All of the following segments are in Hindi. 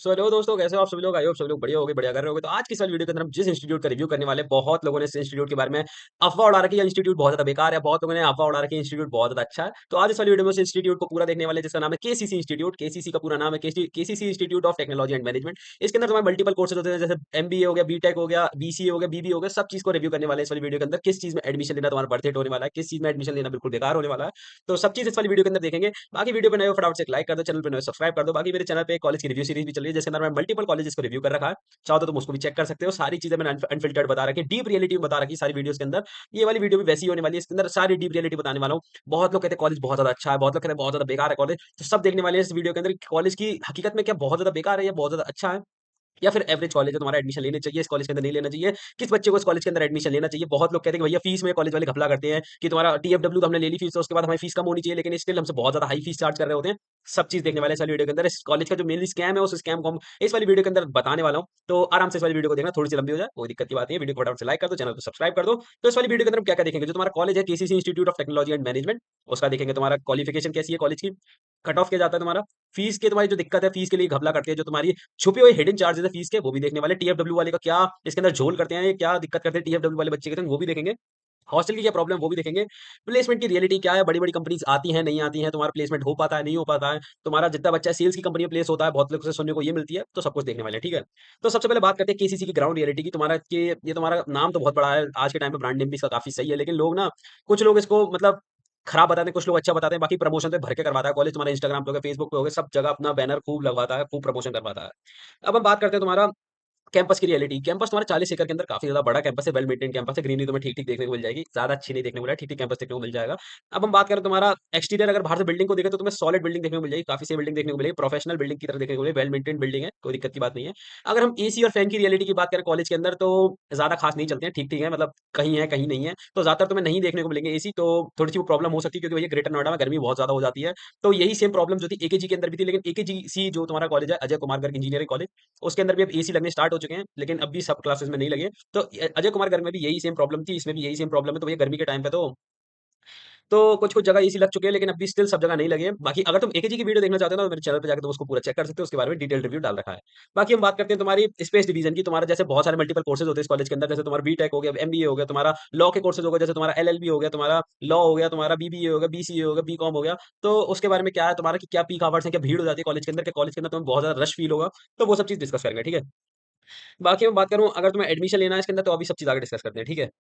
हेलो दोस्तों, कैसे हो आप सभी लोग? आई होप सभी लोग बढ़िया होगे, बढ़िया कर रहे होगे। तो आज की इस वाली वीडियो के अंदर हम जिस इंस्टीट्यूट का रिव्यू करने वाले हैं, बहुत लोगों ने इस इंस्टीट्यूट के बारे में अफवाह उड़ा रखी है। इंस्टीट्यूट बहुत ज्यादा बेकार है, बहुत लोगों ने अफवाह उड़ा रखी है इंस्टीट्यूट बहुत ज्यादा अच्छा है। तो आज इस वाली वीडियो में उस इंस्टीट्यूट को पूरा देखने वाले हैं, जिसका नाम है केसीसी इंस्टीट्यूट। केसीसी का पूरा नाम है KCC institute of technology and management. इसके अंदर तुम्हारे मल्टीपल कोर्सेज होते हैं, जैसे एमबीए हो गया, बीटेक हो गया, बीसीए हो गया, बीबी हो गया। सब चीज को रिव्यू करने वाले हैं इस वाली वीडियो के अंदर। किस चीज में एडमिशन लेना तुम्हारा बर्थडे होने वाला है, किस चीज में एडमिशन लेना बिल्कुल बेकार होने वाला है। तो सब चीज इस वाली वीडियो के अंदर देखेंगे। बाकी वीडियो पे नए हो फटाफट से लाइक कर दो, चैनल पे नए सब्सक्राइब कर दो। बाकी मेरे चैनल पे कॉलेज की रिव्यू सीरीज भी चल रही है, जिसके अंदर मैं मल्टीपल कॉलेजेस को रिव्यू कर रखा है। चाहो तो तुम उसको भी चेक कर सकते हो। सारी चीजें मैंने अनफिल्टर्ड बता रखी है, डीप रियलिटी में बता रखी है सारी वीडियोस के अंदर। ये वाली वीडियो भी वैसी ही होने वाली है, इसके अंदर सारी डीप रियलिटी बताने वाला हूँ। बहुत लोग कहते हैं कॉलेज बहुत ज्यादा अच्छा है, बहुत लोग कहते हैं बहुत ज्यादा बेकार है कॉलेज। तो सब देखने वाले हैं इस वीडियो के अंदर कि कॉलेज की हकीकत में क्या बहुत ज्यादा बेकार है या बहुत ज्यादा अच्छा है, या फिर एवरेज कॉलेज है, तुम्हारा एडमिशन लेने चाहिए, इस कॉलेज के अंदर नहीं लेना चाहिए। किस बच्चे को इस कॉलेज के अंदर एडमिशन लेना चाहिए। बहुत लोग कहते हैं कि भैया फीस में कॉलेज वाले घपला करते हैं कि तुम्हारा टीएफडब्ल्यू तो हमने ले ली फीस, तो उसके बाद हमारी फीस कम होनी चाहिए, लेकिन स्टिल हमसे बहुत ज्यादा हाई फीस चार्ज कर रहे होते हैं। सब चीज देखने वाले हैं इस वाली वीडियो के अंदर। इस कॉलेज का जो मेनली स्कैम है, उस स्कैम को हम इस वाली वीडियो के अंदर बताने वाला हूँ। तो आराम से इस वाली वीडियो को देखना, थोड़ी सी लंबी हो जाए कोई दिक्कत की बात नहीं है। वीडियो को फटाफट से लाइक कर दो, चैनल को सब्सक्राइब कर दो। तो इस वाली वीडियो के अंदर हम क्या क्या देखेंगे, जो तुम्हारा कॉलेज है KCC institute of technology and management, उसका देखेंगे। तुम्हारा क्वालिफिकेशन कैसी है कॉलेज की, कट ऑफ किया जाता है तुम्हारा, फीस की तुम्हारी जो दिक्कत है, फीस के लिए घपला करते हैं, जो तुम्हारी छुपी हुई हिडन चार्जेस है फीस के, वो भी देखने वाले। टीएफडब्ल्यू वाले का क्या इसके अंदर झोल करते हैं, ये क्या दिक्कत करते हैं टीएफडब्ल्यू वाले बच्चे के साथ, वो भी देखेंगे। हॉस्टल की क्या प्रॉब्लम, वो भी देखेंगे। प्लेसमेंट की रियलिटी क्या है, बड़ी-बड़ी कंपनीज आती हैं, नहीं आती हैं, तुम्हारा प्लेसमेंट हो पाता है, नहीं हो पाता है, तुम्हारा जितना बच्चा सेल्स की कंपनी में प्लेस होता है, बहुत लोग से सुनने को ये मिलती है। तो सब कुछ देखने वाले हैं, ठीक है? तो सबसे पहले बात करते हैं केसीसी की ग्राउंड रियलिटी की। तुम्हारा ये तुम्हारा नाम तो बहुत बड़ा है, आज के टाइम पे ब्रांड नेम भी इसका काफ़ी सही है, लेकिन लोग ना, कुछ लोग इसको मतलब खराब बताते हैं, कुछ लोग अच्छा बताते हैं। बाकी प्रमोशन तो भर के करवाता है कॉलेज। तुम्हारे इंस्टाग्राम पे हो गया, फेसबुक पे हो गया, सब जगह अपना बैनर खूब लगवाता है, खूब प्रमोशन करवाता है। अब हम बात करते हैं तुम्हारा कैंपस की रियलिटी। कैंपस तुम्हारा 40 एकड़ के अंदर काफ़ी ज़्यादा बड़ा कैंपस है, वेल मेंटेन कैंपस है, ग्रीनरी तुम्हें ठीक-ठीक देखने को मिल जाएगी, ज़्यादा अच्छी नहीं देखने को मिल रहा है, ठीक-ठीक कैंपस देखने को मिल जाएगा। अब हम बात करें तुम्हारा एक्सटीरियर, अगर बाहर से बिल्डिंग को देखें तो तुम्हें सॉलिड बिल्डिंग देखने को मिल जाएगी, काफ़ी सही बिल्डिंग देखने को मिलेगी, प्रोफेशनल बिल्डिंग की तरह देखने को मिलेगी, वेल मेंटेन्ड बिल्डिंग है, कोई दिक्कत की बात नहीं है। अगर हम एसी और फैन की रियलिटी की बात करें कॉलेज के अंदर, तो ज़्यादा खास नहीं चलते हैं, ठीक-ठीक है, मतलब कहीं है, कहीं नहीं है। तो ज़्यादातर तुम्हें नहीं देखने को मिलेंगे एसी, तो थोड़ी-सी वो प्रॉब्लम हो सकती है, क्योंकि भैया ग्रेटर नोएडा में गर्मी बहुत ज़्यादा हो जाती है। तो यही सेम प्रॉब्लम जो थी एकेजी के अंदर भी थी, लेकिन एकेजीसी जो तुम्हारा कॉलेज है, अजय कुमार गर्ग इंजीनियरिंग कॉलेज, उसके अंदर भी अब एसी लगने स्टार्ट हो चुके हैं, लेकिन अब भी सब क्लासेस में नहीं लगे। तो अजय कुमार गर्ग में भी यही सेम प्रॉब्लम थी, इसमें भी यही सेम प्रॉब्लम है। तो भैया गर्मी के टाइम पे तो कुछ-कुछ जगह एसी लग चुके हैं, लेकिन अभी स्टिल सब जगह नहीं लगे हैं। बाकी अगर तुम एकेजी की वीडियो देखना चाहते हो ना, तो मेरे चैनल पे जाके तुम उसको पूरा चेक कर सकते हो, उसके बारे में डिटेल रिव्यू डाल रखा है। बाकी हम बात करते हैं तुम्हारी स्पेस डिवीजन की। तुम्हारा जैसे बहुत सारे मल्टीपल कोर्सेज होते हैं इस कॉलेज के अंदर, जैसे तुम्हारा बीटेक हो गया, एमबीए हो गया, तुम्हारा लॉ के कोर्सेज हो गए, जैसे तुम्हारा एलएलबी हो गया, तुम्हारा लॉ हो गया, तुम्हारा बीबीए हो गया, बीसीए हो गया, बीकॉम हो गया। तो उसके बारे में क्या है तुम्हारा कि क्या पीक आवर्स है, क्या भीड़ हो जाती है कॉलेज के अंदर, क्या कॉलेज के अंदर तुम्हें बहुत ज़्यादा रश फील होगा, तो वो सब चीज़ डिस्कस करेंगे, ठीक है? बाकी मैं बात करूँ, अगर तुम्हें एडमिशन लेना है इसके अंदर, तो अभी सब चीज़ आगे डिस्कस करते हैं, ठीक है?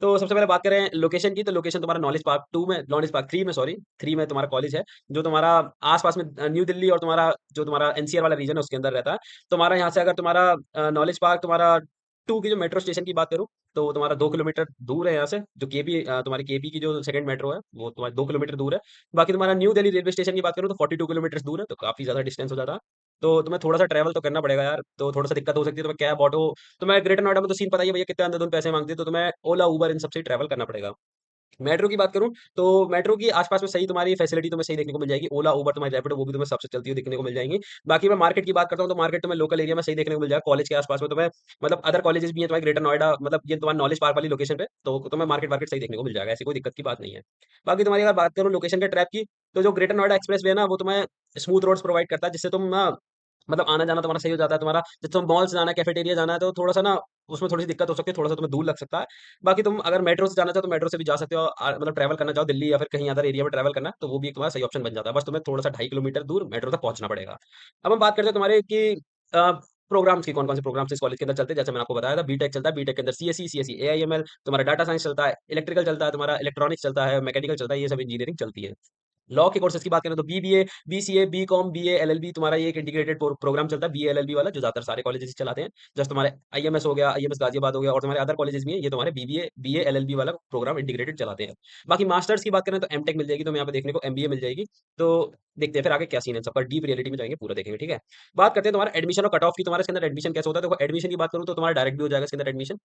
तो सबसे पहले बात करें लोकेशन की, तो लोकेशन तुम्हारा नॉलेज पार्क 2 में, नॉलेज पार्क 3 में, सॉरी 3 में तुम्हारा कॉलेज है, जो तुम्हारा आस-पास में न्यू दिल्ली और तुम्हारा जो तुम्हारा एनसीआर वाला रीजन है उसके अंदर रहता है। तुम्हारा यहाँ से अगर तुम्हारा नॉलेज पार्क तुम्हारा 2 की जो मेट्रो स्टेशन की बात करूँ, तो तुम्हारा 2 किलोमीटर दूर है यहाँ से। जो तुम्हारी केपी की जो सेकंड मेट्रो है, वो तुम्हारी 2 किलोमीटर दूर है। बाकी तुम्हारा न्यू दिल्ली रेलवे स्टेशन की बात करूँ तो 42 किलोमीटर्स दूर है, तो काफ़ी ज़्यादा डिस्टेंस हो जाता है। तो तुम्हें थोड़ा-सा ट्रैवल तो करना पड़ेगा यार, तो थोड़ा-सा दिक्कत हो सकती है। तुम्हें कैब, ऑटो, तुम्हें ग्रेटर नोएडा में तो सीन पता ही है भैया, कितने अंधाधुंध पैसे माँगते हैं, तो तुम्हें ओला, उबर इन सब से ही ट्रैवल करना पड़ेगा। मेट्रो की बात करूँ, तो मेट्रो की आस-पास में सही तुम्हारी फैसिलिटी तुम्हें सही देखने को मिल जाएगी। ओला, उबर, तुम्हारी रैपिडो, वो भी तुम्हें सबसे चलती हुई देखने को मिल जाएँगी। बाकी मैं मार्केट की बात करता हूँ, तो मार्केट तुम्हें लोकल एरिया में सही देखने को मिल जाएगा। कॉलेज के आस-पास में तुम्हें मतलब अदर कॉलेजेस भी हैं तुम्हारे ग्रेटर नोएडा, मतलब ये तुम्हारा नॉलेज पार्क वाली लोकेशन पे, तो तुम्हें मार्केट वार्केट सही देखने को मिल जाएगा, ऐसी कोई दिक्कत की बात नहीं है। बाकी तुम्हारी अगर बात करूँ लोकेशन के ट्रैप की, तो जो ग्रेटर नोएडा एक्सप्रेसवे है ना, वो तुम्हें स्मूथ रोड्स प्रोवाइड करता है, जिससे तुम ना मतलब आना-जाना तुम्हारा सही हो जाता है। तुम्हारा जब तुम मॉल्स जाना है, कैफेटेरिया जाना है, तो थोड़ा-सा ना उसमें थोड़ी-सी दिक्कत हो सकती है, थोड़ा-सा तुम्हें दूर लग सकता है। बाकी तुम अगर मेट्रो से जाना चाहो, तो मेट्रो से भी जा सकते हो। मतलब ट्रैवल करना चाहो दिल्ली या फिर कहीं अदर एरिया में ट्रैवल करना है, तो वो भी एक तुम्हारा सही ऑप्शन बन जाता है। बस तुम्हें थोड़ा-सा 2.5 किलोमीटर दूर मेट्रो तक पहुँचना पड़ेगा। अब हम बात करते हैं तुम्हारे कि अ, प्रोग्राम्स की, कौन-कौन से प्रोग्राम्स इस कॉलेज के अंदर चलते हैं। जैसे मैंने आपको बताया था, बीटेक चलता है, बीटेक के अंदर सीएसई, सीएसई एआईएमएल, तुम्हारा डाटा साइंस चलता है, इलेक्ट्रिकल चलता है, तुम्हारा इलेक्ट्रॉनिक्स चलता है, मैकेनिकल चलता है, ये सब इंजीनियरिंग चलती है। लॉ के कोर्सेज़ की बात करें तो BBA, BCA, BCom, BA, LLB, तुम्हारा ये एक इंटीग्रेटेड प्रोग्राम चलता है, बीए एलएलबी वाला, जो ज़्यादातर सारे कॉलेजेस चलाते हैं। जैसे तुम्हारे आईएमएस हो गया, आईएमएस गाज़ियाबाद हो गया, और तुम्हारे अदर कॉलेजेस भी हैं, ये तुम्हारे बीबीए, बीए, एलएलबी वाला प्रोग्राम इंटीग्रेटेड चलाते हैं। बाकी मास्टर्स की बात करें तो एमटेक मिल जाएगी तुम्हें यहाँ पे देखने को, एमबीए मिल जाएगी। तो देखते हैं फिर आगे क्या सीन है, सबका डीप रियलिटी में जाएँगे, पूरा देखेंगे, ठीक है? बात करते हैं तुम्हारा एडमिशन और कट ऑफ की। तुम्हारे इसके अंदर एडमिशन कैसे होता है? देखो, एडमिशन की बात करूँ तो तुम्हारा डायरेक्ट भी हो जाएगा इसके अंदर एडमिशन।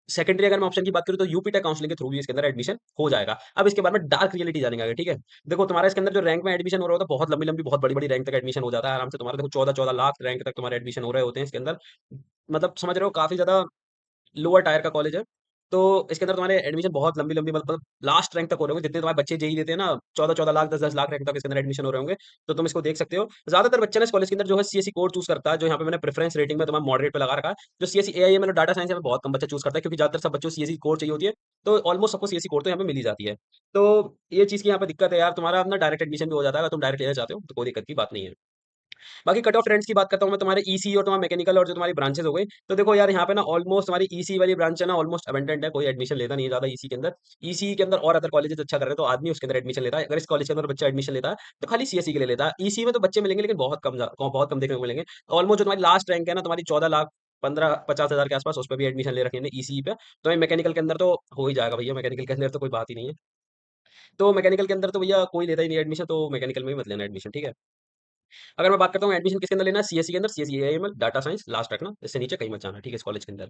सेकेंडरी अगर मैं ऑप्शन की बात करूँ, तो यूपी टेक काउंसलिंग के थ्रू भी इसके अंदर एडमिशन हो जाएगा। अब इसके बारे में डार्क रियलिटी जानेंगे आगे, ठीक है? देखो, तुम्हारा इसके अंदर जो रैंक में एडमिशन हो रहा होता है, बहुत लंबी-लंबी, बहुत बड़ी-बड़ी रैंक तक एडमिशन हो जाता है आराम से। तुम्हारा देखो 14-14 लाख रैंक तक तुम्हारे एडमिशन हो रहे होते हैं इसके अंदर। मतलब समझ रहे हो, काफ़ी ज़्यादा लोअर टायर का कॉलेज है। तो इसके अंदर तुम्हारे एडमिशन बहुत लंबी-लंबी मतलब लास्ट रैंक तक हो रहे होंगे, जितने तुम्हारे बच्चे जेईई देते हैं ना 14-14 लाख 10-10 लाख रैंक तक इसके अंदर एडमिशन हो रहे होंगे, तो तुम इसको देख सकते हो। ज़्यादातर बच्चे ना इस कॉलेज के अंदर जो है सीएसई कोर चूज़ करता है, जो यहाँ पे मैंने प्रेफ़रेंस रेटिंग में तुम्हारा मॉडरेट पे लगा रखा है। जो सीएसई एआईएमएल और डाटा साइंस है, में बहुत कम बच्चा चूज़ करता है क्योंकि ज़्यादातर सब बच्चों को सीएसई कोर चाहिए होती है, तो ऑलमोस्ट सबको सीएसई कोर तो यहाँ पे मिल ही जाती है। तो ये चीज़ की यहाँ पे दिक्कत है यार, तुम्हारा अपना डायरेक्ट एडमिशन भी हो जाता है, अगर तुम डायरेक्ट लेना चाहते हो, तो कोई दिक्कत की बात नहीं है। बाकी कट ऑफ ट्रेंड्स की बात करता हूँ मैं, तुम्हारे ईसी और तुम्हारा मैकेनिकल और जो तुम्हारी ब्रांचेस हो गई, तो देखो यार यहाँ पे ना ऑलमोस्ट तुम्हारी ईसी वाली ब्रांच है ना ऑलमोस्ट अबेंडेंट है, कोई एडमिशन लेता नहीं है ज्यादा ईसी के अंदर। ईसी के अंदर और अदर कॉलेजेस अच्छा कर रहे हैं तो आदमी उसके अंदर एडमिशन लेता है। अगर इस कॉलेज के अंदर बच्चा एडमिशन लेता है तो खाली सीएससी के लिए लेता है। ईसी में तो बच्चे मिलेंगे लेकिन बहुत कम देखने को मिलेंगे। ऑलमोस्ट जो तुम्हारी लास्ट रैंक है ना तुम्हारी 14 लाख 15-50 हजार के आसपास, उस पर भी एडमिशन ले रखे हैं ईसी पे। तो मैकेनिकल के अंदर तो हो ही जाएगा भैया, मैकेनिकल के अंदर तो कोई बात ही नहीं है। तो मैकेनिकल के अंदर तो भैया कोई लेता ही नहीं एडमिशन, तो मैकेनिकल में ही मत लेना एडमिशन, ठीक है। अगर मैं बात करता हूँ एडमिशन किसके अंदर लेना है, सीएससी के अंदर, CSC AIML data science last रखना, इससे नीचे कहीं मत जाना, ठीक है, इस कॉलेज के अंदर।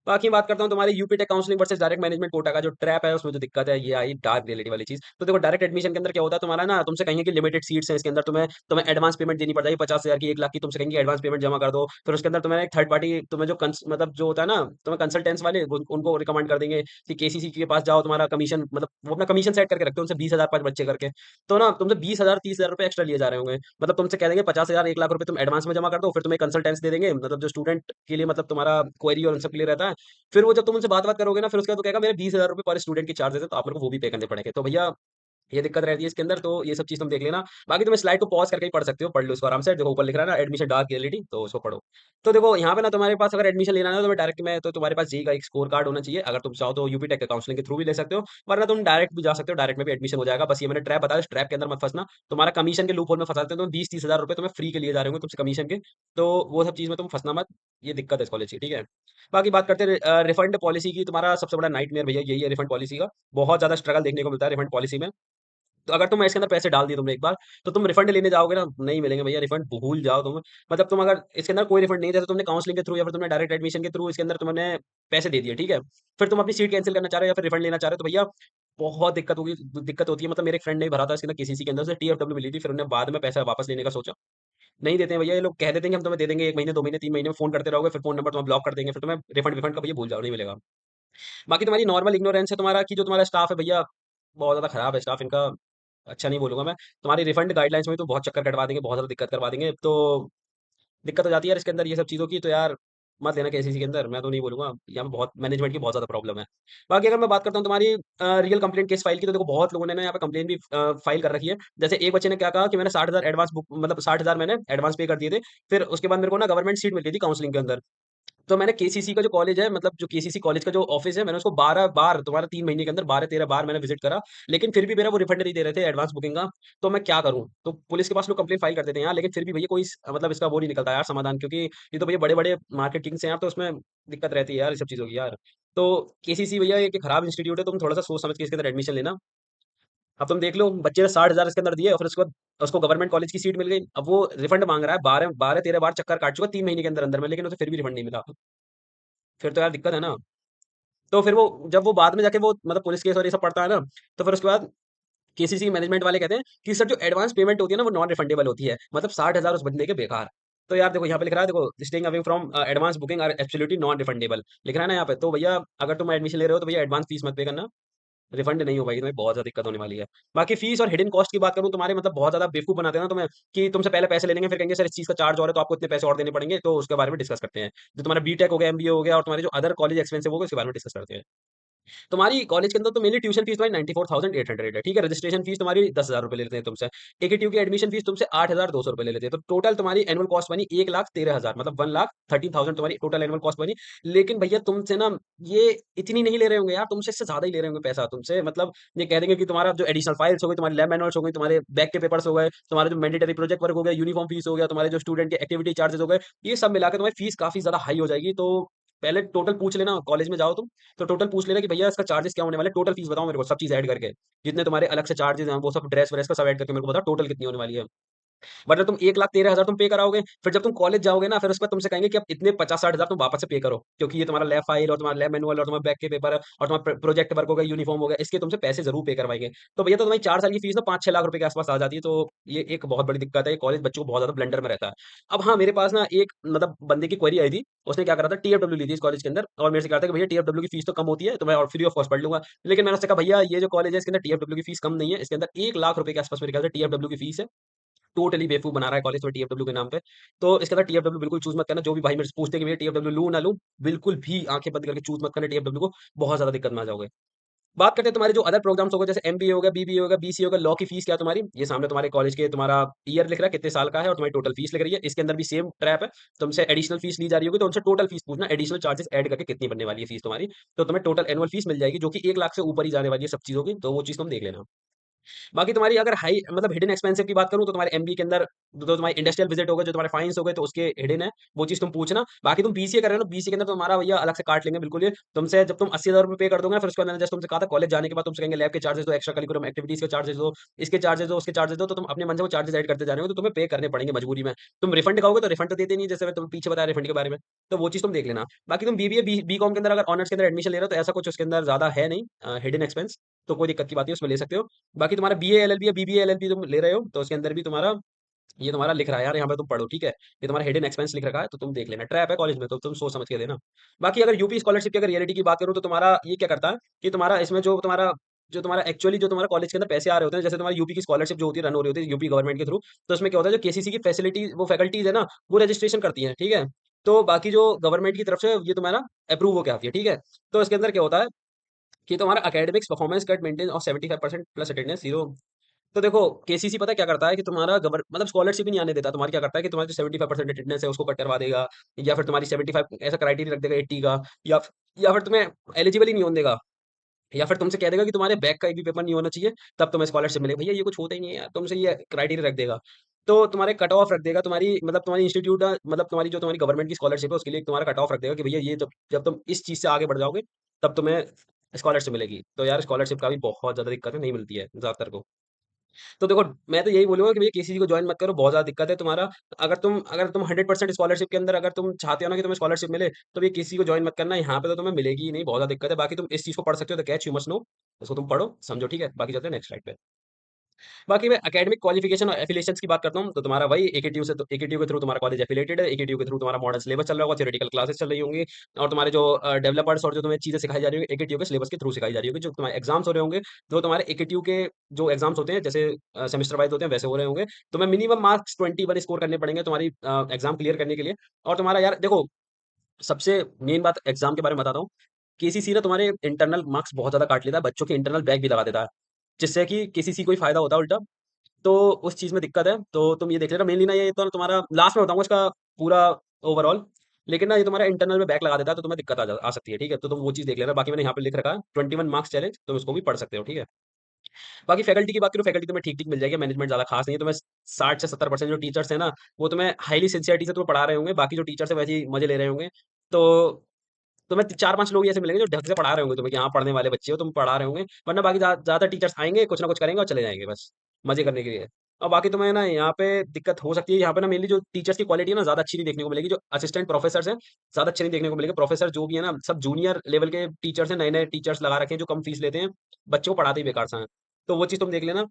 बाकी बात करता हूँ तुम्हारी UP tech counselling versus direct management quota का जो ट्रैप है, उसमें जो दिक्कत है ये आई डार्क रियलिटी वाली चीज। तो देखो डायरेक्ट एडमिशन के अंदर क्या होता है, तुम्हारा ना तुमसे कहेंगे कि लिमिटेड सीट्स है इसके अंदर, तुम्हें तुम्हें एडवांस पेमेंट देनी पड़ जाएगी 50 हजार की 1 लाख की, तुमसे कहेंगे एडवांस पेमेंट जमा कर दो। फिर उसके अंदर तुम्हें एक थर्ड पार्टी तुम्हें जो मतलब जो होता है ना, तुम्हें कंसल्टेंट्स वाले उनको रिकमेंड कर देंगे कि केसीसी के पास जाओ, तुम्हारा कमीशन मतलब वो अपना कमीशन सेट करके रखते हैं उनसे 20 हजार पांच बच्चे करके। तो ना तुमसे 20 हजार 30 हजार रुपए एक्स्ट्रा लिए जा रहे होंगे, मतलब तुमसे कह देंगे 50 हजार 1 लाख रुपए तुम एडवांस में जमा कर दो, फिर तुम्हें कंसल्टेंस दे देंगे, मतलब जो स्टूडेंट के लिए मतलब तुम्हारा क्वेरी और उन सब के लिए रहता है। फिर वो जब तुम उनसे बात बात करोगे ना, फिर उसके बाद वो कहेगा मेरे 20 हजार रुपए पर स्टूडेंट के चार्जेस है, तो आप मेरे को वो भी पे करने पड़ेंगे। तो भैया ये दिक्कत रहती है इसके अंदर, तो ये सब चीज़ तुम देख लेना। बाकी तुम इस स्लाइड को पॉज़ करके ही पढ़ सकते हो, पढ़ लो इसको आराम से। देखो ऊपर लिख रहा है ना एडमिशन डार्क रियलिटी, तो उसको पढ़ो। तो देखो यहाँ पे ना तुम्हारे पास अगर एडमिशन लेना है ना, तो मैं डायरेक्ट में तो तुम्हारे पास जेईई का एक स्कोर कार्ड होना चाहिए। अगर तुम चाहो तो यूपी टेक काउंसलिंग के थ्रू भी ले सकते हो, वरना तुम डायरेक्ट भी जा सकते हो, डायरेक्ट में भी एडमिशन हो जाएगा। बस ये मैंने ट्रैप बताया, इस ट्रैप के अंदर मत फंसना। तुम्हारा कमीशन के लूप होल में फंसा देते हैं, तो 20-30 हजार रुपए तुम्हें फ्री के लिए जा रहे होंगे तुमसे कमीशन के, तो वो सब चीज़ में तुम फंसना मत। ये दिक्कत है इस कॉलेज की, ठीक है। बाकी बात करते हैं रिफंड पॉलिसी की। तुम्हारा सबसे बड़ा नाइटमेयर भैया यही है रिफंड पॉलिसी का। बहुत ज़्यादा स्ट्रगल देखने को मिलता है रिफंड पॉलिसी में। तो अगर तुम इसके अंदर पैसे डाल दिए तुमने एक बार, तो तुम रिफंड लेने जाओगे ना, नहीं मिलेंगे भैया रिफंड, भूल जाओ तुम। मतलब तुम अगर इसके अंदर कोई रिफंड नहीं है, जैसे तुमने काउंसलिंग के थ्रू या फिर तुमने डायरेक्ट एडमिशन के थ्रू इसके अंदर तुमने पैसे दे दिए, ठीक है। फिर तुम अपनी सीट कैंसिल करना चाह रहे हो या फिर रिफंड लेना चाह रहे हो, तो भैया बहुत दिक्कत होगी, दिक्कत होती है। मतलब मेरे एक फ्रेंड ने भरा था इसके अंदर केसीसी के अंदर से, टीएफडब्ल्यू मिली थी, फिर उन्होंने बाद में पैसा वापस लेने का सोचा। नहीं देते हैं भैया ये लोग, कह देते हैं कि हम तुम्हें दे देंगे 1 महीने 2 महीने 3 महीने में, फोन करते रहोगे, फिर फोन नंबर तुम्हें ब्लॉक कर देंगे, फिर तुम्हें रिफंड विफंड का भैया भूल जाओ, नहीं मिलेगा। बाकी तुम्हारी नॉर्मल इग्नोरेंस है तुम्हारा कि जो तुम्हारा स्टाफ है भैया बहुत ज़्यादा खराब है स्टाफ इनका, अच्छा नहीं बोलूँगा मैं। तुम्हारी रिफंड गाइडलाइंस में तो बहुत चक्कर कटवा देंगे, बहुत ज़्यादा दिक्कत करवा देंगे, तो दिक्कत हो जाती है यार इसके अंदर ये सब चीज़ों की, तो यार मत लेना केसीसी के अंदर, मैं तो नहीं बोलूँगा। यहाँ पे बहुत मैनेजमेंट की बहुत ज़्यादा प्रॉब्लम है। बाकी अगर मैं बात करता हूँ तुम्हारी रियल कंप्लेंट केस फाइल की, तो देखो बहुत लोगों ने ना यहाँ पे कंप्लेंट भी फाइल कर रखी है। जैसे एक बच्चे ने क्या कहा कि मैंने 60 हजार एडवांस बुक मतलब 60 हजार मैंने एडवांस पे कर दिए थे, फिर उसके बाद मेरे को ना गवर्नमेंट सीट मिल गई थी काउंसलिंग के अंदर। तो मैंने केसीसी का जो कॉलेज है, मतलब जो केसीसी कॉलेज का जो ऑफिस है, मैंने उसको 12 बार तुम्हारा 3 महीने के अंदर 12-13 बार मैंने विजिट करा, लेकिन फिर भी मेरा वो रिफंड नहीं दे रहे थे एडवांस बुकिंग का। तो मैं क्या करूँ? तो पुलिस के पास लोग कंप्लेंट फाइल कर देते हैं यार, लेकिन फिर भी भैया कोई मतलब इसका वो नहीं निकलता यार समाधान, क्योंकि ये तो भैया बड़े-बड़े मार्केट किंग्स हैं यार, तो उसमें दिक्कत रहती है यार, ये सब चीज़ों की यार। तो केसीसी भैया एक खराब इंस्टीट्यूट है, तुम थोड़ा-सा सोच समझ के इसके अंदर एडमिशन लेना। अब तुम देख लो बच्चे ने 60 हजार इसके अंदर दिए और फिर उसके बाद उसको गवर्नमेंट कॉलेज की सीट मिल गई। अब वो रिफंड मांग रहा है, 12-13 बार चक्कर काट चुका 3 महीने के अंदर-अंदर में, लेकिन उसे फिर भी रिफंड नहीं मिला। फिर तो यार दिक्कत है ना। तो फिर वो जब वो बाद में जाके वो मतलब पुलिस केस और ये सब पड़ता है ना, तो फिर उसके बाद केसीसी मैनेजमेंट वाले कहते हैं कि सर जो एडवांस पेमेंट होती है ना वो नॉन रिफंडेबल होती है, मतलब 60 हजार उस बंदे के बेकार। तो यार देखो यहाँ पे लिख रहा है, देखो staying away from advance booking are absolutely non refundable लिख रहा है ना यहाँ पे। तो भैया अगर तुम एडमिशन ले रहे हो तो भैया एडवांस फीस मत पे करना, रिफंड नहीं हो पाएगी, तुम्हें बहुत ज़्यादा दिक्कत होने वाली है। बाकी फीस और हिडन कॉस्ट की बात करूँ, तुम्हारे मतलब बहुत ज़्यादा बेवकूफ़ बनाते हैं ना तुम्हें, कि तुमसे पहले पैसे ले लेंगे, फिर कहेंगे सर इस चीज़ का चार्ज और है तो आपको इतने पैसे और देने पड़ेंगे, तो उसके बारे में डिस्कस करते हैं। जो तुम्हारा बीटेक हो गया, एमबीए हो गया और तुम्हारे जो अदर कॉलेज एक्सपेंसिव हो गए, उसके बारे में डिस्कस करते हैं। तुम्हारी कॉलेज के अंदर तो मेनली ट्यूशन फीस तुम्हारी 94,800 है, ठीक है। रजिस्ट्रेशन फीस तुम्हारी 10 हजार रुपए ले लेते हैं तुमसे। एकेटीयू की एडमिशन फीस तुमसे 8,200 रुपए ले लेते हैं, तो टोटल तुम्हारी एनुअल कॉस्ट बनी 1,13,000, मतलब 1,13,000 तुम्हारी टोटल एनुअल कॉस्ट बनी। लेकिन भैया तुमसे ना ये इतनी नहीं ले रहे होंगे यार, तुमसे इससे ज्यादा ही ले रहे होंगे पैसा तुमसे। मतलब ये कह देंगे कि तुम्हारा जो एडिशनल फाइल्स हो गई, तुम्हारे लैब मैनुअल्स हो गई, तुम्हारे बैक के पेपर्स हो गए, तुम्हारे जो मैंडेटरी प्रोजेक्ट वर्क हो गया, यूनिफॉर्म फीस हो गया, तुम्हारे जो स्टूडेंट के एक्टिविटी चार्जेस हो गए, ये सब मिलाकर तुम्हारी फीस काफी ज्यादा हाई हो जाएगी। तो पहले टोटल पूछ लेना, कॉलेज में जाओ तुम तो टोटल पूछ लेना कि भैया इसका चार्जेस क्या होने वाले, टोटल फीस बताओ मेरे को सब चीज़ ऐड करके, जितने तुम्हारे अलग से चार्जेस हैं वो सब ड्रेस व्रेस का सब ऐड करके मेरे को बताओ टोटल कितनी होने वाली है। वरना तुम 1,13,000 तुम पे कराओगे, फिर जब तुम कॉलेज जाओगे ना, फिर उसके बाद तुमसे कहेंगे कि अब इतने 50-60,000 तुम वापस से पे करो, क्योंकि ये तुम्हारा लैब फाइल और तुम्हारा लैब मैनुअल और तुम्हारा बैक के पेपर और तुम्हारा प्रोजेक्ट वर्क हो गया, यूनिफॉर्म हो गया, इसके तुमसे पैसे जरूर पे करवाएंगे। तो भैया तो तुम्हारी 4 साल की फीस ना 5-6 लाख रुपए के आसपास आ जाती है। तो ये एक बहुत बड़ी दिक्कत है, कॉलेज बच्चों को बहुत ज्यादा ब्लेंडर में रहता है। अब हाँ, मेरे पास ना एक मतलब बंदे की क्वेरी आई थी, उसने क्या करा था, टीएफडब्ल्यू ली थी इस कॉलेज के अंदर, और मेरे से कहा था कि भैया टीएफडब्ल्यू की फीस तो कम होती है, तो मैं और फ्री ऑफ कॉस्ट पढ़ लूंगा। लेकिन मैंने उससे कहा भैया ये जो कॉलेज है इसके अंदर टीएफडब्ल्यू की फीस कम नहीं है, इसके अंदर 1 लाख रुपए के आसपास मेरे ख्याल से टीएफडब्ल्यू की फीस है। टोटली बेवकूफ बना रहा है कॉलेज में टीएफडब्ल्यू के नाम पे। तो इसके अंदर टीएफडब्ल्यू बिल्कुल चूज मत करना। जो भी भाई मेरे से पूछते हैं कि भैया टीएफडब्ल्यू लूं ना लूं, बिल्कुल भी आंखें बंद करके चूज मत करना टीएफडब्ल्यू को, बहुत ज्यादा दिक्कत में आ जाओगे। बात करते हैं तुम्हारे जो अदर प्रोग्राम्स हो गए, जैसे एमबीए हो गया, बीबीए हो गया, बीसीए हो गया, लॉ की फीस क्या है तुम्हारी, ये सामने तुम्हारे कॉलेज के तुम्हारा ईयर लिख रहा है कितने साल का है और तुम्हारी टोटल फीस लिख रही है। इसके अंदर भी सेम ट्रैप है, तुमसे एडिशनल फीस ली जा रही होगी तो उनसे टोटल फीस पूछना, एडिशनल चार्जेस ऐड करके कितनी बनने वाली है फीस तुम्हारी। तो तुम्हें टोटल एनुअल फीस मिल जाएगी जो कि 1 लाख से ऊपर ही जाने वाली है सब चीजों की, तो वो चीज तुम देख लेना। बाकी तुम्हारी अगर हाई मतलब हिडन एक्सपेंसिव की बात करूं तो तुम्हारे एमबी के अंदर जो तुम्हारे इंडस्ट्रियल विजिट हो गए, जो तुम्हारे फाइन्स हो गए, तो उसके हिडन है, वो चीज तुम पूछना। बाकी तुम बीसीए कर रहे हो ना, बीसीए के अंदर तो तुम्हारा भैया अलग से काट लेंगे बिल्कुल। ये तुमसे जब तुम 80,000 रुपए पे कर दोगे ना, फिर उसके बाद मैंने जस्ट तुमसे कहा था कॉलेज जाने के बाद तुमसे कहेंगे लैब के चार्जेस दो, एक्स्ट्रा करिकुलम एक्टिविटीज के चार्जेस दो, इसके चार्जेस दो, उसके चार्जेस दो, तो तुम अपने मन से वो चार्जेस ऐड करते जा रहे हो, तो तुम्हें पे करने पड़ेंगे मजबूरी में। तुम रिफंड कहोगे तो रिफंड तो देते नहीं, जैसे मैं तुम्हें पीछे बताया रिफंड के बारे में। तो वो चीज तुम देख लेना। बाकी तुम बीबीए बी कॉम के अंदर अगर ऑनर्स के अंदर एडमिशन ले रहे हो तो ऐसा कुछ उसके अंदर ज्यादा है नहीं हिडन एक्सपेंस, तो कोई दिक्कत की बात नहीं, उसमें ले सकते हो। बाकी तुम्हारा बीए एलएलबी या बीबीए एलएलबी तुम ले रहे हो तो उसके अंदर भी तुम्हारा ये तुम्हारा लिख रहा है यार, यहाँ पे तुम पढ़ो ठीक है, ये तुम्हारा हिडन एक्सपेंस लिख रखा है, तो तुम देख लेना। ट्रैप है कॉलेज में, तो तुम सोच समझ के देना। बाकी अगर यूपी स्कॉलरशिप की अगर रियलिटी की बात करूँ तो तुम्हारा ये क्या करता है कि तुम्हारा इसमें जो तुम्हारा एक्चुअली जो तुम्हारा कॉलेज के अंदर पैसे आ रहे होते हैं, जैसे तुम्हारी यूपी की स्कॉलरशिप जो होती है रन हो रही होती है यूपी गवर्नमेंट के थ्रू, तो उसमें क्या होता है, जो केसीसी की फैसिलिटी वो फैकल्टीज है ना, वो रजिस्ट्रेशन करती है ठीक है। तो बाकी जो गवर्नमेंट की तरफ से ये तुम्हारा अप्रूव हो के आती है ठीक है। तो इसके अंदर क्या होता है कि तुम्हारा एकेडमिक्स परफॉर्मेंस कट मेंटेन और 75% प्लस अटेंडेंस जीरो। तो देखो केसीसी पता है क्या करता है कि तुम्हारा गवर मतलब स्कॉलरशिप ही नहीं आने देता तुम्हारी, क्या करता है कि तुम्हारी जो 75% अटेंडेंस है उसको कट करवा देगा, या फिर तुम्हारी 75 ऐसा क्राइटेरिया रख देगा 80 का, या या फिर तुम्हें एलिजिबल ही नहीं होने देगा, या फिर तुमसे कह देगा कि तुम्हारे बैक का एक भी पेपर नहीं होना चाहिए तब तुम्हें स्कॉलरशिप मिलेगी। भैया ये कुछ होता ही नहीं है यार, तुमसे ये क्राइटेरिया रख देगा। तो तुम्हारे कट ऑफ रख देगा, तुम्हारी मतलब तुम्हारी इंस्टीट्यूट मतलब तुम्हारी जो तुम्हारी गवर्नमेंट की स्कॉलरशिप है उसके लिए तुम्हारा कट ऑफ रख देगा कि भैया ये जब जब तुम इस चीज से आगे बढ़ जाओगे तब तुम्हें स्कॉलरशिप मिलेगी। तो यार स्कॉलरशिप का भी बहुत ज्यादा दिक्कत है, नहीं मिलती है ज्यादातर को। तो देखो मैं तो यही बोलूँगा कि भैया केसीसी को जॉइन मत करो, बहुत ज़्यादा दिक्कत है तुम्हारा। अगर तुम 100% स्कॉलरशिप के अंदर अगर तुम चाहते हो ना कि तुम्हें स्कॉलरशिप मिले, तो ये केसीसी को जॉइन मत करना, यहाँ पे तो तुम्हें मिलेगी ही नहीं, बहुत ज़्यादा दिक्कत है। बाकी तुम इस चीज़ को पढ़ सकते हो, the catch you must know, इसको तुम पढ़ो, समझो ठीक है? बाकी चलते हैं नेक्स्ट स्लाइड पे। बाकी मैं एकेडमिक क्वालिफिकेशन और एफिलिएशंस की बात करता हूँ, तो तुम्हारा वही एकेटीयू से तो एकेटीयू के थ्रू तुम्हारा कॉलेज एफिलिएटेड है, एकेटीयू के थ्रू तुम्हारा मॉडर्न सिलेबस चल रहा होगा, थ्योरेटिकल क्लासेस चल रही होंगी, और तुम्हारे जो डेवलपर्स और जो तुम्हें चीज़ें सिखाई जा रही होंगी एकेटीयू के सिलेबस के थ्रू सिखाई जा रही होगी। जो तुम्हारे एग्जाम्स हो रहे होंगे, जो तुम्हारे एकेटीयू के जो एग्जाम्स होते हैं जैसे सेमेस्टर वाइज होते हैं वैसे हो रहे होंगे। तुम्हें मिनिमम मार्क्स 21 स्कोर करने पड़ेंगे तुम्हारी एग्जाम क्लियर करने के लिए। और तुम्हारा यार देखो सबसे मेन बात एग्जाम के बारे में बताता हूँ। केसीसी ना तुम्हारे इंटरनल मार्क्स बहुत ज्यादा काट लेता है, बच्चों के इंटरनल बैक भी लगा देता है, जिससे कि केसीसी को ही फायदा होता है उल्टा। तो उस चीज़ में दिक्कत है, तो तुम ये देख लेना मेनली ना, ये तो तुम्हारा लास्ट में बताऊँगा इसका पूरा ओवरऑल। लेकिन ना ये तुम्हारा इंटरनल में बैक लगा देता है तो तुम्हें दिक्कत आ सकती है, ठीक है? तो तुम वो चीज़ देख लेना। बाकी मैंने यहाँ पे लिख रखा है 21 मार्क्स चैलेंज, तुम इसको भी पढ़ सकते हो, ठीक है? बाकी फैकल्टी की बात करूँ, फैकल्टी तुम्हें ठीक-ठीक मिल जाएगी, मैनेजमेंट ज़्यादा खास नहीं है। तुम्हें 60 से 70% जो टीचर्स हैं ना, वो तुम्हें हाइली सिंसियरिटी से तुम्हें पढ़ा रहे होंगे, बाकी जो टीचर्स हैं वैसे ही मज़े ले रहे होंगे। तो तुम्हें 4-5 लोग ही ऐसे मिलेंगे जो ढंग से पढ़ा रहे होंगे तुम्हें कि हाँ, पढ़ने वाले बच्चे हो, तुम पढ़ा रहे होंगे। वरना बाकी ज़्यादातर टीचर्स आएँगे, कुछ ना कुछ करेंगे और चले जाएँगे बस, मज़े करने के लिए। और बाकी तुम्हें ना यहाँ पे दिक्कत हो सकती है, यहाँ पे ना मेनली जो टीचर्स की क्वालिटी है ना ज़्यादा अच्छी नहीं देखने को मिलेगी, जो असिस्टेंट प्रोफेसर्स हैं, ज़्यादा अच्छे नहीं देखने को मिलेंगे। प्रोफेसर जो भी है ना, सब जूनियर लेवल के टीचर्स हैं, नए-नए टीचर्स लगा रखे हैं जो कम फीस लेते हैं, बच्चों को पढ़ाते ही बेकार सा हैं। तो वो चीज़ तुम देख लेना।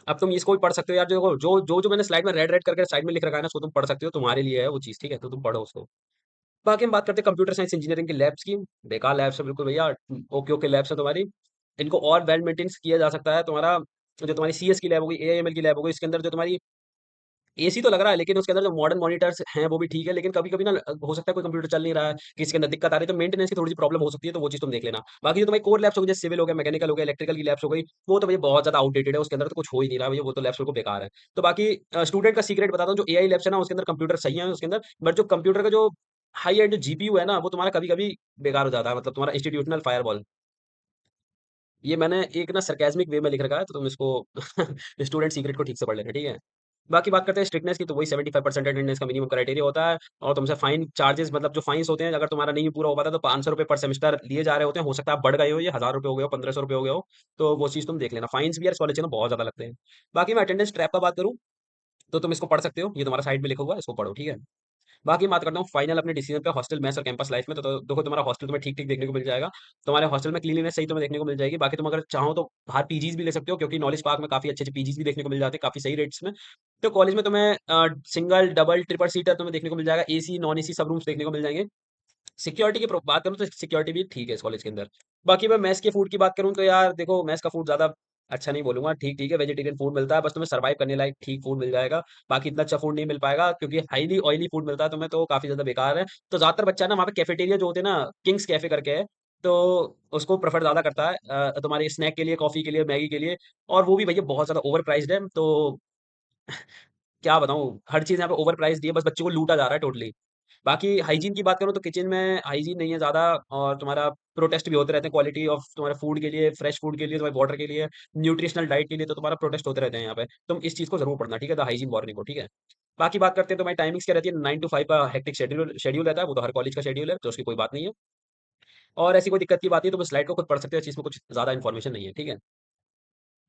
अब तुम इसको भी पढ़ सकते हो यार, जो मैंने स्लाइड में रेड-रेड करके साइड में लिख रखा है ना, उसको तुम पढ़ सकते हो, तुम्हारे लिए है वो चीज़, ठीक है? तो तुम पढ़ो उसको। बाकी हम बात करते हैं कंप्यूटर साइंस इंजीनियरिंग की लैब्स की। बेकार लैब्स है बिल्कुल भैया, ओके ओके लैब्स है तुम्हारी। इनको और वेल मेंटेन किया जा सकता है। तुम्हारा जो तुम्हारी सीएस की लैब होगी, एआईएमएल की लैब होगी, इसके अंदर जो तुम्हारी एसी तो लग रहा है, लेकिन उसके अंदर जो मॉडर्न मॉनिटर्स हैं वो भी ठीक है, लेकिन कभी कभी ना हो सकता है कोई कंप्यूटर चल नहीं रहा है, किसी के अंदर दिक्कत आ रही है, तो मेंटेनेंस की थोड़ी सी प्रॉब्लम हो सकती है, तो वो चीज तुम देख लेना। बाकी जो तुम्हारी कोर लैब्स होगी जैसे सिविल हो गया, मैकेनिकल हो गया, इलेक्ट्रिकल की लैब्स हो गई, वो तो भैया बहुत ज्यादा आउटडेटेड है, उसके अंदर तो कुछ हो ही नहीं रहा भैया, वो तो लैब्स बिल्कुल बेकार है। तो बाकी स्टूडेंट का सीक्रेट बताता हूँ, जो एआई लैब्स है ना उसके अंदर कंप्यूटर सही है उसके अंदर, बट जो कंप्यूटर का जो हाई एंड जो जीपीयू है ना वो तुम्हारा कभी कभी बेकार हो जाता है, मतलब तुम्हारा इंस्टीट्यूशनल फायरवॉल। ये मैंने एक ना सरकास्मिक वे में लिख रखा है, तो तुम इसको स्टूडेंट सीक्रेट को ठीक से पढ़ लेना, ठीक है? बाकी बात करते हैं स्ट्रिक्टनेस की, तो वही 75% अटेंडेंस का मिनिमम क्राइटेरिया होता है। और तुमसे फाइन चार्जेस मतलब जो फाइन्स होते हैं, अगर तुम्हारा नहीं पूरा हो पाता तो 500 रुपए पर सेमेस्टर लिए जा रहे होते हैं। हो सकता है आप बढ़ गए हो, ये 1000 रुपए हो गए हो, 1500 रुपए हो गए हो, तो वो चीज़ तुम देख लेना। फाइन्स भी यार इस कॉलेज में बहुत ज़्यादा लगते हैं। बाकी मैं अटेंडेंस ट्रैप का बात करूँ तो तुम इसको पढ़ सकते हो, ये तुम्हारा साइड में लिखा हुआ है, इसको पढ़ो, ठीक है। बाकी बात करता हूँ फाइनल अपने डिसीजन पे हॉस्टल मेस और कैंपस लाइफ में। तो देखो तुम्हारा हॉस्टल तुम्हें ठीक ठीक देखने को मिल जाएगा। तुम्हारे हॉस्टल में क्लीनलीनेस सही तुम्हें देखने को मिल जाएगी। बाकी तुम अगर चाहो तो बाहर पीजीज भी ले सकते हो, क्योंकि नॉलेज पार्क में काफी अच्छे अच्छे पीजीज भी देखने को मिल जाते हैं काफी सही रेट्स में। तो कॉलेज में तुम्हें सिंगल डबल ट्रिपल सीटर तुम्हें देखने को मिल जाएगा, एसी नॉन एसी सब रूम्स देखने को मिल जाएंगे। सिक्योरिटी की बात करूँ तो सिक्योरिटी भी ठीक है इस कॉलेज के अंदर। बाकी मैं मेस के फूड की बात करूँ तो यार देखो मेस का फूड ज्यादा अच्छा नहीं बोलूंगा, ठीक ठीक है, वेजिटेरियन फूड मिलता है, बस तुम्हें सर्वाइव करने लायक ठीक फूड मिल जाएगा। बाकी इतना अच्छा फूड नहीं मिल पाएगा, क्योंकि हाईली ऑयली फूड मिलता है तुम्हें, तो काफी ज्यादा बेकार है। तो ज्यादातर बच्चा ना वहाँ पे कैफेटेरिया जो होते हैं ना, किंग्स कैफे करके है, तो उसको प्रेफर ज्यादा करता है तुम्हारे स्नैक के लिए, कॉफी के लिए, मैगी के लिए। और वो भी भैया बहुत ज्यादा ओवर प्राइस्ड है। तो क्या बताऊँ, हर चीज़ यहाँ पे ओवर प्राइस्ड ही है, बस बच्चों को लूटा जा रहा है टोटली। बाकी हाइजीन की बात करूँ तो किचन में हाइजीन नहीं है ज़्यादा। और तुम्हारा प्रोटेस्ट भी होते रहते हैं क्वालिटी ऑफ तुम्हारे फूड के लिए, फ्रेश फूड के लिए, तुम्हारे वाटर के लिए, न्यूट्रिशनल डाइट के लिए, तो तुम्हारा प्रोटेस्ट होते रहते हैं यहाँ पे। तुम इस चीज़ को ज़रूर पढ़ना, ठीक है, द हाइजीन वार्निंग को, ठीक है। बाकी बात करते हैं तो भाई टाइमिंग्स क्या रहती है, 9 to 5 का हेक्टिक शेड्यूल शेड्यूल रहता है, वो तो हर कॉलेज का शेड्यूल है, तो उसकी कोई बात नहीं है। और ऐसी कोई दिक्कत की बात नहीं है, तुम इस स्लाइड को खुद पढ़ सकते हो, इस चीज़ में कुछ ज़्यादा इन्फॉर्मेशन नहीं है, ठीक है।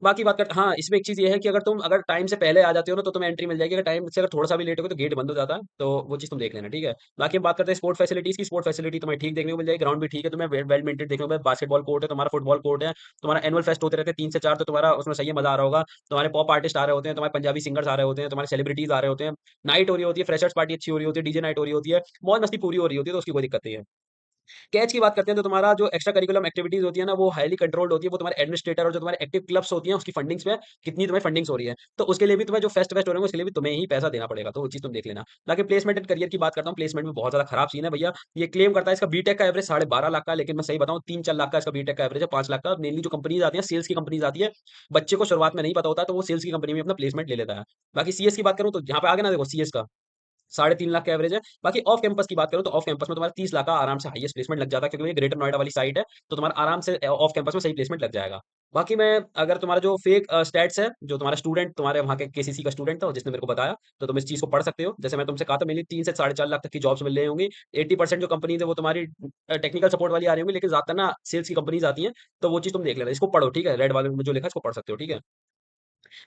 बाकी बात करते हाँ, इसमें एक चीज़ ये है कि अगर टाइम से पहले आ जाते हो ना, तो तुम्हें एंट्री मिल जाएगी। अगर टाइम से अगर थोड़ा-सा भी लेट हो गए तो गेट बंद हो जाता है, तो वो चीज़ तुम देख लेना, ठीक है। बाकी हम बात करते हैं स्पोर्ट फैसिलिटीज़ की। स्पोर्ट फैसिलिटी तुम्हें ठीक देखने को मिल जाएगी, ग्राउंड भी ठीक है, तुम्हें वेल मेंटेन देखने को मिलेगा। बास्केटबॉल कोर्ट है, तुम्हारा फुटबॉल कोर्ट है, तुम्हारा एनुअल फेस्ट होते रहते हैं 3 से 4, तो तुम्हारा उसमें सही है, मज़ा आ रहा होगा। तुम्हारे पॉप आर्टिस्ट आ रहे होते हैं, तुम्हारे पंजाबी सिंगर्स आ रहे होते हैं, तुम्हारे सेलिब्रिटीज़ आ रहे होते हैं, नाइट हो रही होती है, फ्रेशर्स पार्टी अच्छी हो रही होती है, डीजे नाइट हो रही होती है, मौज-मस्ती पूरी हो रही होती है, तो उसकी कोई दिक्कत नहीं है। कैच की बात करते हैं तो तुम्हारा जो एक्स्ट्रा करिकुलम एक्टिविटीज़ होती है ना, वो हाइली कंट्रोल्ड होती है। वो तुम्हारे एडमिनिस्ट्रेटर और जो तुम्हारे एक्टिव क्लब्स होती हैं, उसकी फंडिंग्स पे कितनी तुम्हें फंडिंग्स हो रही है। तो उसके लिए भी तुम्हें जो फेस्ट-वेस्ट हो रहे हैं, उसके लिए भी तुम्हें ही पैसा देना पड़ेगा, तो वो चीज़ तुम देख लेना। बाकी प्लेसमेंट एंड करियर की बात करता हूँ, प्लेसमेंट में बहुत ज़्यादा खराब सीन है भैया। ये क्लेम करता है इसका बीटेक का एवरेज 12.5 लाख का है, लेकिन मैं सही बताऊँ 3-4 लाख का इसका बीटेक का एवरेज है, 5 लाख का। मेनली जो कंपनीज़ आती हैं, सेल्स की कंपनीज़ आती है। बच्चे को शुरुआत में नहीं पता होता, तो वो सेल्स की कंपनी में अपना प्लेसमेंट ले लेता है। बाकी सीएस की बात करूँ तो यहाँ पे आ गया ना, देखो सीएस का 3.5 लाख का एवरेज है। बाकी ऑफ कैंपस की बात करूँ तो ऑफ कैंपस में तुम्हारा 30 लाख का आराम से हाईएस्ट प्लेसमेंट लग जाता है, क्योंकि ये ग्रेटर नोएडा वाली साइट है, तो तुम्हारा आराम से ऑफ कैंपस में सही प्लेसमेंट लग जाएगा। बाकी मैं अगर तुम्हारा जो फेक स्टैट्स है, जो तुम्हारा स्टूडेंट तुम्हारे वहाँ के केसीसी का स्टूडेंट था जिसने मेरे को बताया, तो तुम इस चीज़ को पढ़ सकते हो। जैसे मैं तुमसे कहा था, मेनली 3 से 4.5 लाख तक की जॉब्स मिल रही होंगी। 80% जो कंपनीज है वो तुम्हारी टेक्निकल सपोर्ट वाली आ रही होंगी, लेकिन ज्यादातर ना सेल्स की कंपनीज आती हैं। तो वो चीज़ तुम देख लेना, इसको पढ़ो, ठीक है, रेड वाले में जो लिखा है इसको पढ़ सकते हो, ठीक है।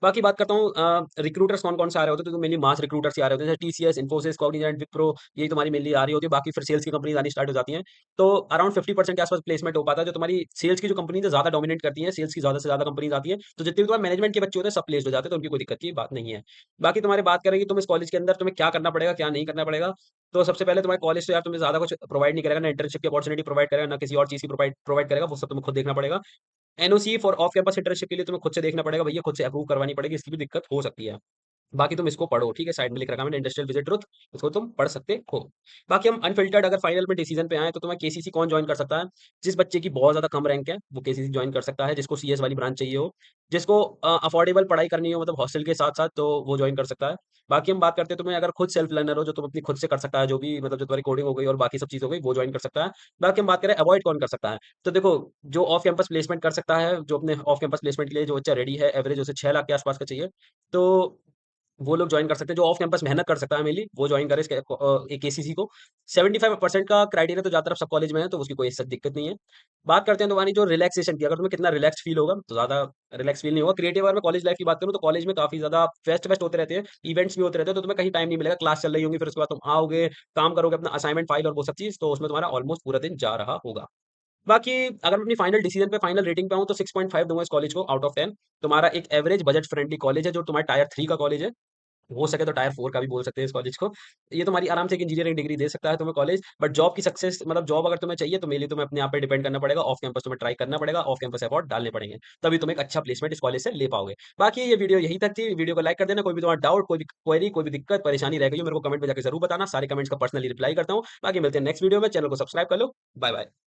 बाकी बात करता हूँ रिक्रूटर्स कौन-कौन से आ रहे होते हैं, तो मेनली मास रिक्रूटर्स ही आ रहे होते हैं, जैसे टीसीएस, इन्फोसिस, कॉग्निजेंट, विप्रो, यही तुम्हारी मेनली आ रही होती है। बाकी फिर सेल्स की कंपनीज़ आनी स्टार्ट हो जाती हैं। तो अराउंड 50% के आस-पास प्लेसमेंट हो पाता है, जो तुम्हारी सेल्स की जो कंपनीज़ है ज़्यादा डोमिनेट करती हैं, सेल्स की ज़्यादा से ज़्यादा कंपनीज़ आती हैं। तो जितने भी तुम्हारे मैनेजमेंट के बच्चे होते हैं सब प्लेस्ड हो जाते हैं, तो उनकी कोई दिक्कत की बात नहीं है। बाकी तुम्हारी बात करें कि तुम इस कॉलेज के अंदर तुम्हें क्या करना पड़ेगा, क्या नहीं करना पड़ेगा। तो सबसे पहले तुम्हारे कॉलेज तो यार तुम्हें ज़्यादा कुछ प्रोवाइड नहीं करेगा, ना इंटर्नशिप की अपॉर्चुनिटी प्रोवाइड करेगा, ना किसी और चीज़ की प्रोवाइड करेगा, वो सब तुम्हें खुद देखना पड़ेगा। NOC for off campus internship के लिए तुम्हें खुद से देखना पड़ेगा भैया, खुद से अप्रूव करवानी पड़ेगी, इसकी भी दिक्कत हो सकती है। बाकी तुम इसको पढ़ो, ठीक है, साइड में लिख रखा है मैंने, इंडस्ट्रियल विजिट ट्रुथ, इसको तुम पढ़ सकते हो। बाकी हम अनफिल्टर्ड अगर फाइनल में डिसीजन पे आए तो तुम्हें केसीसी कौन ज्वाइन कर सकता है। जिस बच्चे की बहुत ज्यादा कम रैंक है वो केसीसी ज्वाइन कर सकता है, जिसको सीएस वाली ब्रांच चाहिए हो, जिसको अफोर्डेबल पढ़ाई करनी हो, मतलब हॉस्टल के साथ साथ, तो वो ज्वाइन कर सकता है। बाकी हम बात करते हैं, तुम्हें अगर खुद सेल्फ लर्नर हो, जो तुम अपनी खुद से कर सकता है, जो भी मतलब जो तुम्हारी कोडिंग हो गई और बाकी सब चीज हो गई, वो ज्वाइन कर सकता है। बाकी हम बात करें अवॉइड कौन कर सकता है, तो देखो जो ऑफ कैंपस प्लेसमेंट कर सकता है, जो अपने ऑफ कैंपस प्लेसमेंट के लिए जो बच्चा रेडी है, एवरेज उसे 6 लाख के आसपास का चाहिए, तो वो लोग जॉइन कर सकते हैं। जो ऑफ कैंपस मेहनत कर सकता है मेनली, वो जॉइन करे इसके एक केसीसी को। 75% का क्राइटेरिया तो ज्यादातर सब कॉलेज में है, तो उसकी कोई सच दिक्कत नहीं है। बात करते हैं तुम्हारी जो रिलैक्सेशन की, अगर तुम्हें कितना रिलैक्स फील होगा, तो ज्यादा रिलैक्स फील नहीं होगा। क्रिएटिव अगर मैं कॉलेज लाइफ की बात करूँ तो कॉलेज में काफी ज्यादा फेस्ट वेस्ट होते रहते हैं, इवेंट्स भी होते रहते हैं, तो तुम्हें कहीं टाइम नहीं मिलेगा। क्लास चल रही होंगी, फिर उसके बाद तुम आओगे, काम करोगे अपना असाइनमेंट फाइल और वो सब चीज, तो उसमें तुम्हारा ऑलमोस्ट पूरा दिन जा रहा होगा। बाकी अगर मैं अपनी फाइनल डिसीजन पे फाइनल रेटिंग पे आऊँ तो 6.5 दूंगा इस कॉलेज को आउट ऑफ 10। तुम्हारा एक एवरेज बजट फ्रेंडली कॉलेज है, जो तुम्हारा टायर 3 का कॉलेज है, हो सके तो टायर 4 का भी बोल सकते हैं इस कॉलेज को। ये तुम्हारी आराम से एक इंजीनियरिंग डिग्री दे सकता है तुम्हें कॉलेज, बट जॉब की सक्सेस मतलब जॉब अगर तुम्हें चाहिए तो मेरे लिए तुम्हें अपने आप पे डिपेंड करना पड़ेगा, ऑफ कैंपस तुम्हें ट्राई करना पड़ेगा, ऑफ कैंपस एफर्ट डालने पड़ेंगे, तभी तुम एक अच्छा प्लेसमेंट इस कॉलेज से ले पाओगे। बाकी ये वीडियो यही तक थी, वीडियो को लाइक कर देना। कोई भी तुम्हारा डाउट, कोई भी क्वेरी, कोई भी दिक्कत परेशानी रह गई हो, मेरे को कमेंट में जाकर जरूर बताना, सारे कमेंट्स का पर्सनली रिप्लाई करता हूँ। बाकी मिलते हैं नेक्स्ट वीडियो में, चैनल को सब्सक्राइब कर लो। Bye bye.